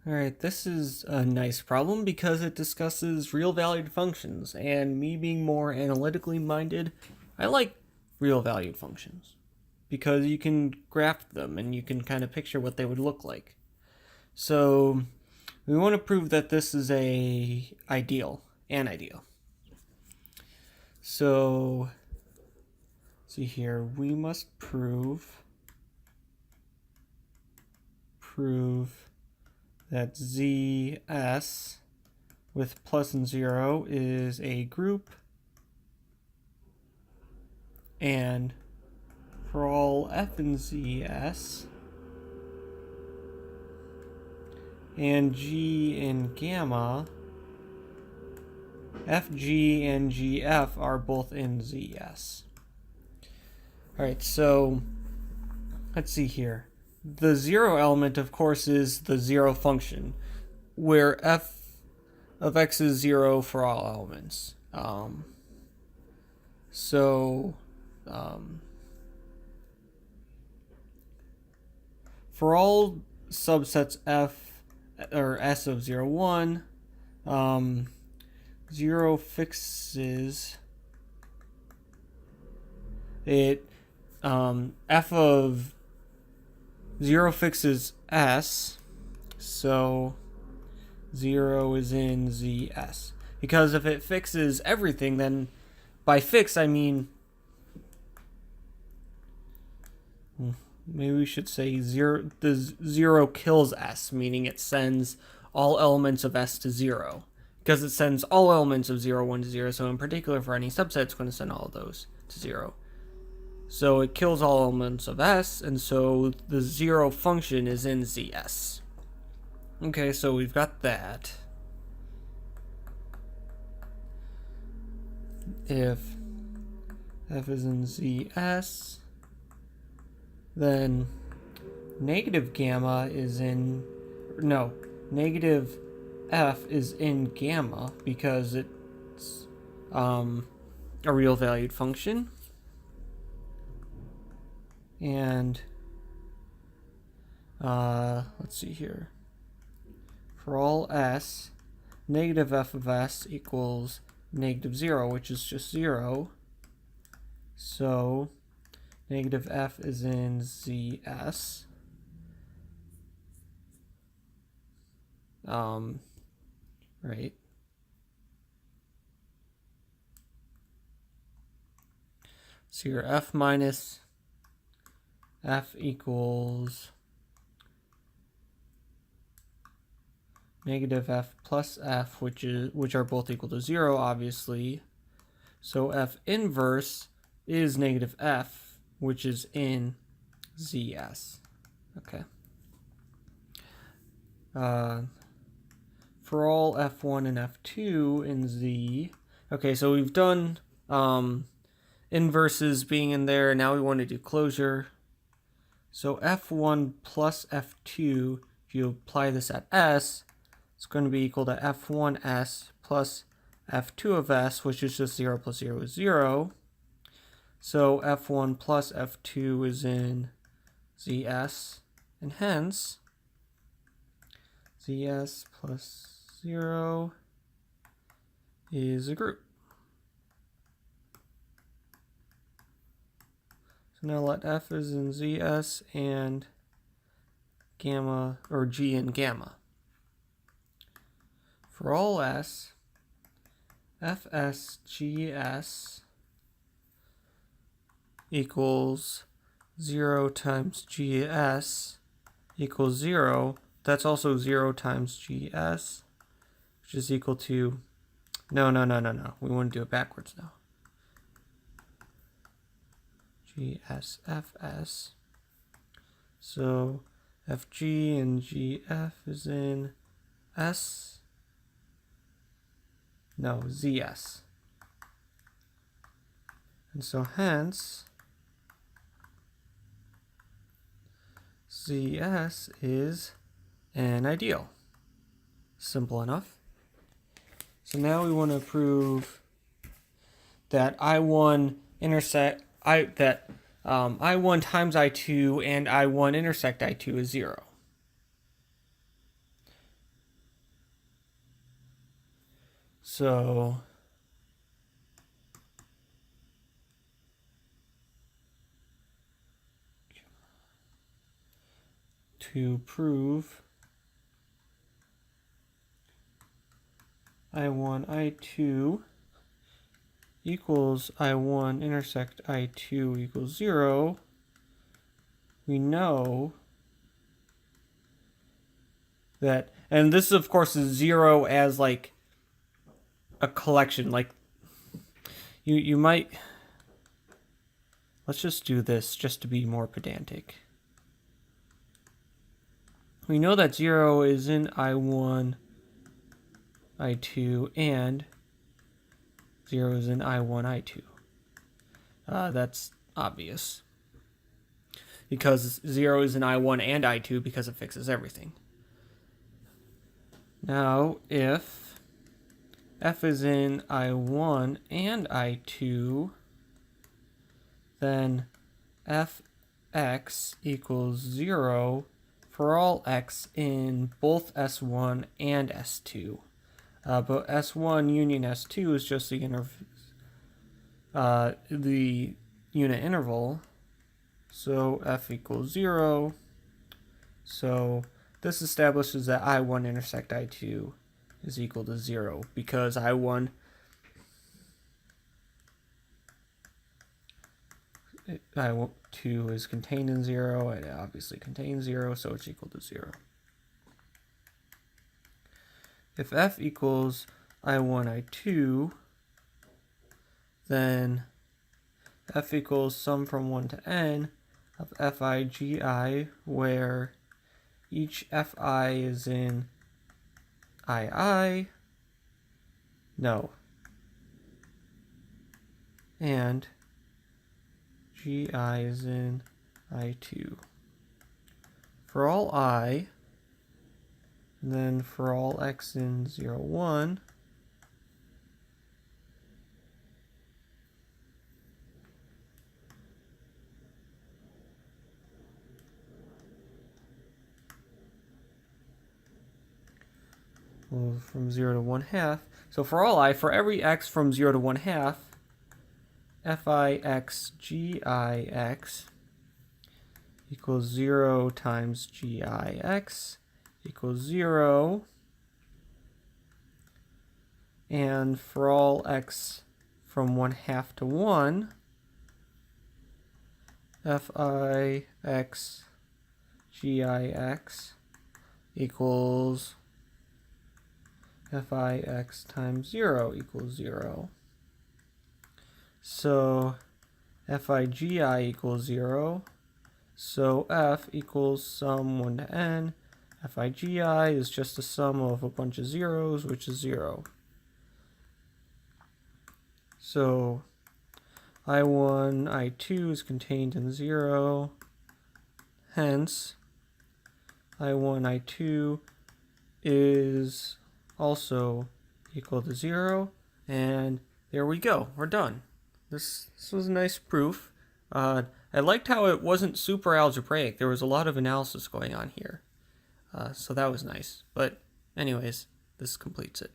Alright, this is a nice problem because it discusses real valued functions, and me being more analytically minded, I like real valued functions because you can graph them and you can kind of picture what they would look like. So we want to prove that this is an ideal. So see here, we must prove that ZS with plus and 0 is a group, and for all F and ZS and G and gamma, FG and GF are both in ZS. Alright, so let's see here. The 0 element, of course, is the 0 function, where f of x is 0 for all elements. For all subsets f or s of 0, 1, 0 fixes it. F of 0 fixes s, so 0 is in ZS. Because if it fixes everything, then by fix I mean, maybe we should say the 0 kills s, meaning it sends all elements of s to 0. Because it sends all elements of 0, 1 to 0, so in particular for any subset, it's going to send all of those to 0. So it kills all elements of s, and so the 0 function is in ZS. Okay, so we've got that. If f is in ZS, then negative gamma is in, no, negative f is in gamma because it's a real valued function. And let's see here. For all s, negative f of s equals negative 0, which is just 0. So negative f is in ZS. Right. So your f minus f equals negative f plus f, which are both equal to 0, obviously. So f inverse is negative f, which is in ZS. Okay. For all f1 and f2 in Z. Okay, so we've done inverses being in there. Now we want to do closure. So f1 plus f2, if you apply this at s, it's going to be equal to f1s plus f2 of s, which is just 0 plus 0 is 0. So f1 plus f2 is in ZS, and hence ZS plus 0 is a group. So now let f is in ZS and gamma, or G in gamma. For all s, FSGS equals 0 times GS equals 0. That's also 0 times GS, which is equal to, no. We want to do it backwards now. GSFS. So FG and GF is in S. No, ZS. And so hence, ZS is an ideal. Simple enough. So now we want to prove that I1 I1 times I2 and I1 intersect I2 is 0. So to prove I1, I2 equals I1 intersect I2 equals 0, we know that, and this of course is 0 as like a collection, like you might, let's just do this just to be more pedantic. We know that 0 is in I1, I2, and 0 is in I1, I2. That's obvious. Because 0 is in I1 and I2 because it fixes everything. Now, if f is in I1 and I2, then fx equals 0 for all x in both S1 and S2. But S1 union S2 is just the unit interval. So f equals 0. So this establishes that I1 intersect I2 is equal to 0 because I1 I2 is contained in 0. It obviously contains 0, so it's equal to 0. If f equals I1, I2, then f equals sum from 1 to n of fi gi, where each fi is in and gi is in I2. For all I, and then for all x in 0, 1, well, from 0 to 1/2. So for all I, for every x from 0 to 1/2, fix gix equals 0 times gix equals 0. And for all x from 1/2 to 1, fix gix equals fix times 0 equals 0. So figi equals 0. So f equals sum 1 to n. Figi is just a sum of a bunch of zeros, which is 0. So I1, I2 is contained in 0. Hence, I1, I2 is also equal to 0. And there we go. We're done. This was a nice proof. I liked how it wasn't super algebraic. There was a lot of analysis going on here. So that was nice. But anyways, this completes it.